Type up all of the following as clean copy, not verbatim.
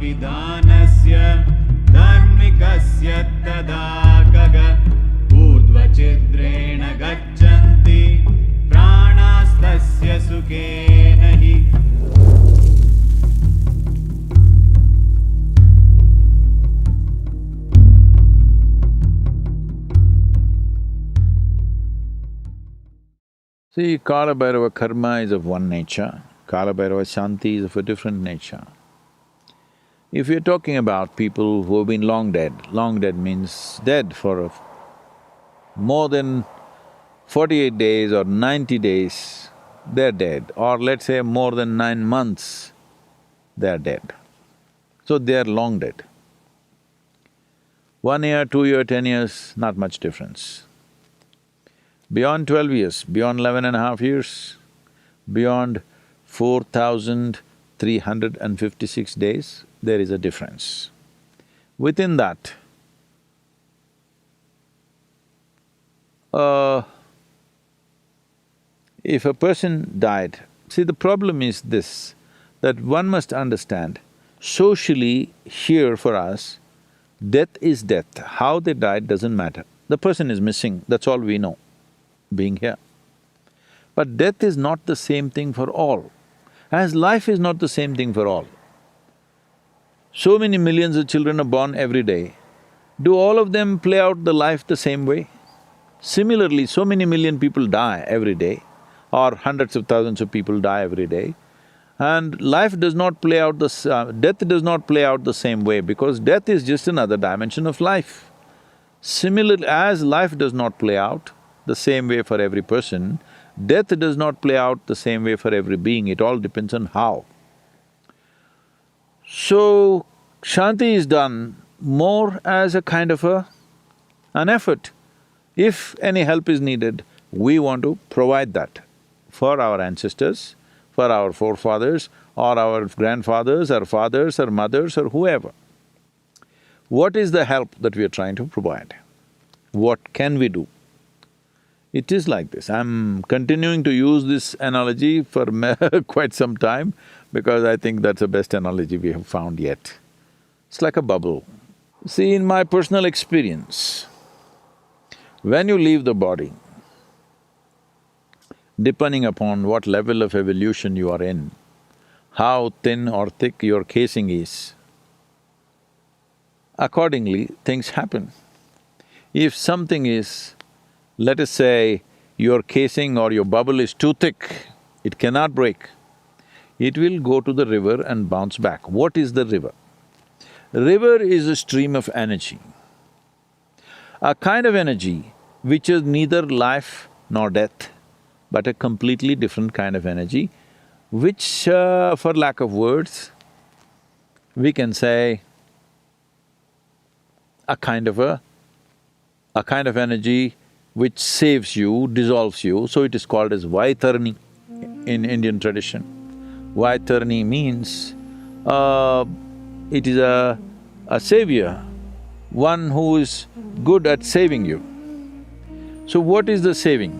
विधानस्य धार्मिकस्य तदा गग ऊर्ध्वचिद्रेण गच्छन्ति प्राणास्तस्य सुखेन हि। See, Kalabhairava karma is of one nature, Kalabhairava Shanti is of a different nature. If you're talking about people who have been long dead means dead for more than 48 days or 90 days, they're dead, or let's say more than 9 months, they're dead. So they're long dead. 1 year, 2 year, 10 years, not much difference. Beyond 12 years, beyond 11.5 years, beyond 4,356 days, there is a difference. Within that, if a person died… See, the problem is this, that one must understand, socially here for us, death is death. How they died doesn't matter. The person is missing, that's all we know, being here. But death is not the same thing for all, as life is not the same thing for all. So many millions of children are born every day. Do all of them play out the life the same way? Similarly, so many million people die every day, or hundreds of thousands of people die every day, and life does not play out death does not play out the same way, because death is just another dimension of life. Similarly, as life does not play out the same way for every person, death does not play out the same way for every being, it all depends on how. So, Shanti is done more as a kind of an effort. If any help is needed, we want to provide that for our ancestors, for our forefathers, or our grandfathers, or fathers, or mothers, or whoever. What is the help that we are trying to provide? What can we do? It is like this. I'm continuing to use this analogy for quite some time because I think that's the best analogy we have found yet. It's like a bubble. See, in my personal experience, when you leave the body, depending upon what level of evolution you are in, how thin or thick your casing is, accordingly things happen. If something is… let us say your casing or your bubble is too thick, it cannot break, it will go to the river and bounce back. What is the river? River is a stream of energy, a kind of energy which is neither life nor death, but a completely different kind of energy, which, for lack of words, we can say a kind of energy which saves you, dissolves you, so it is called as Vaitarni in Indian tradition. Vaitarni means, it is a savior, one who is good at saving you. So what is the saving?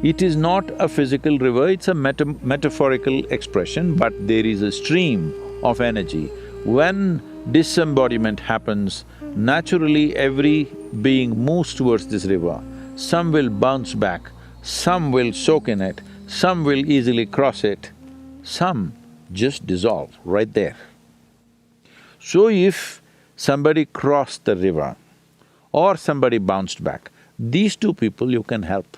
It is not a physical river, it's a metaphorical expression, but there is a stream of energy. When disembodiment happens, naturally every being moves towards this river. Some will bounce back, some will soak in it, some will easily cross it, some just dissolve right there. So if somebody crossed the river or somebody bounced back, these two people you can help.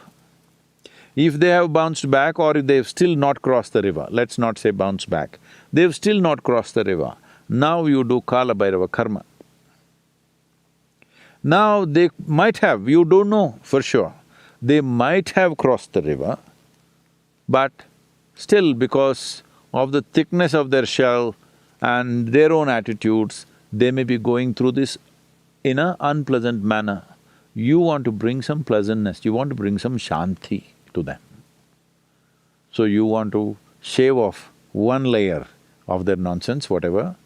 If they have bounced back or if they've still not crossed the river, let's not say bounce back, they've still not crossed the river, now you do Kalabhairava karma. Now they might have, you don't know for sure, they might have crossed the river, but still because of the thickness of their shell and their own attitudes, they may be going through this in an unpleasant manner. You want to bring some pleasantness, you want to bring some Shanti to them. So you want to shave off one layer of their nonsense, whatever,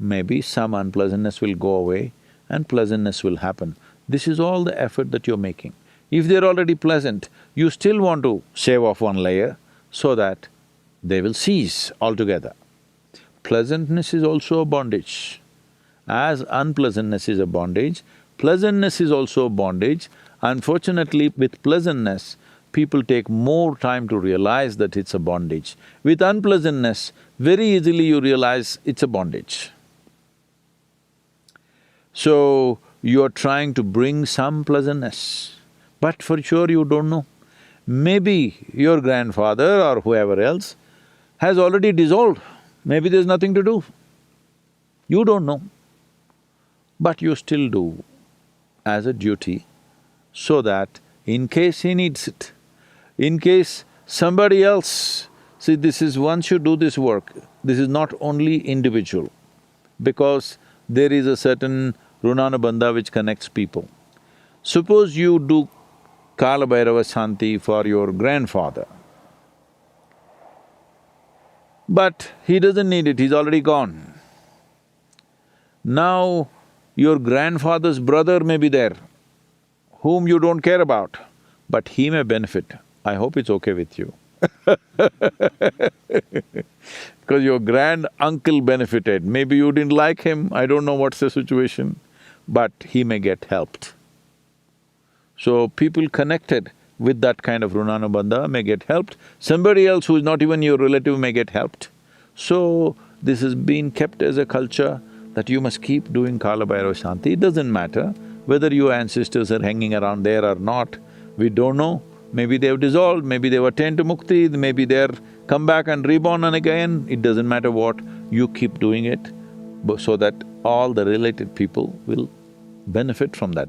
maybe some unpleasantness will go away and pleasantness will happen. This is all the effort that you're making. If they're already pleasant, you still want to shave off one layer so that they will cease altogether. pleasantness is also a bondage. As unpleasantness is a bondage, pleasantness is also a bondage. Unfortunately, with pleasantness, people take more time to realize that it's a bondage. With unpleasantness, very easily you realize it's a bondage. So, you're trying to bring some pleasantness, but for sure you don't know. Maybe your grandfather or whoever else has already dissolved, maybe there's nothing to do. You don't know, but you still do as a duty so that in case he needs it, in case somebody else… See, this is… once you do this work, this is not only individual, because there is a certain runanubandha which connects people. Suppose you do Kalabhairava Shanti for your grandfather, but he doesn't need it, he's already gone. Now, your grandfather's brother may be there, whom you don't care about, but he may benefit. I hope it's okay with you. Because your grand-uncle benefited, maybe you didn't like him, I don't know what's the situation, but he may get helped. So people connected with that kind of runanubandha may get helped, somebody else who is not even your relative may get helped. So this has been kept as a culture that you must keep doing Kalabhairava Shanti. It doesn't matter whether your ancestors are hanging around there or not, we don't know. Maybe they've dissolved, maybe they've attained to mukti, maybe they're come back and reborn and again, it doesn't matter what, you keep doing it so that all the related people will benefit from that.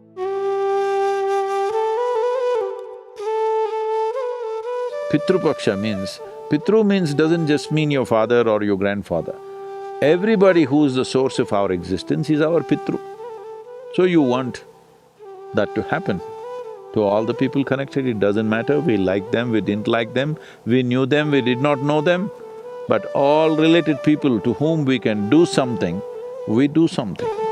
Pitrupaksha means… Pitru means doesn't just mean your father or your grandfather. Everybody who is the source of our existence is our Pitru. So you want that to happen to all the people connected. It doesn't matter, we like them, we didn't like them, we knew them, we did not know them, but all related people to whom we can do something, we do something.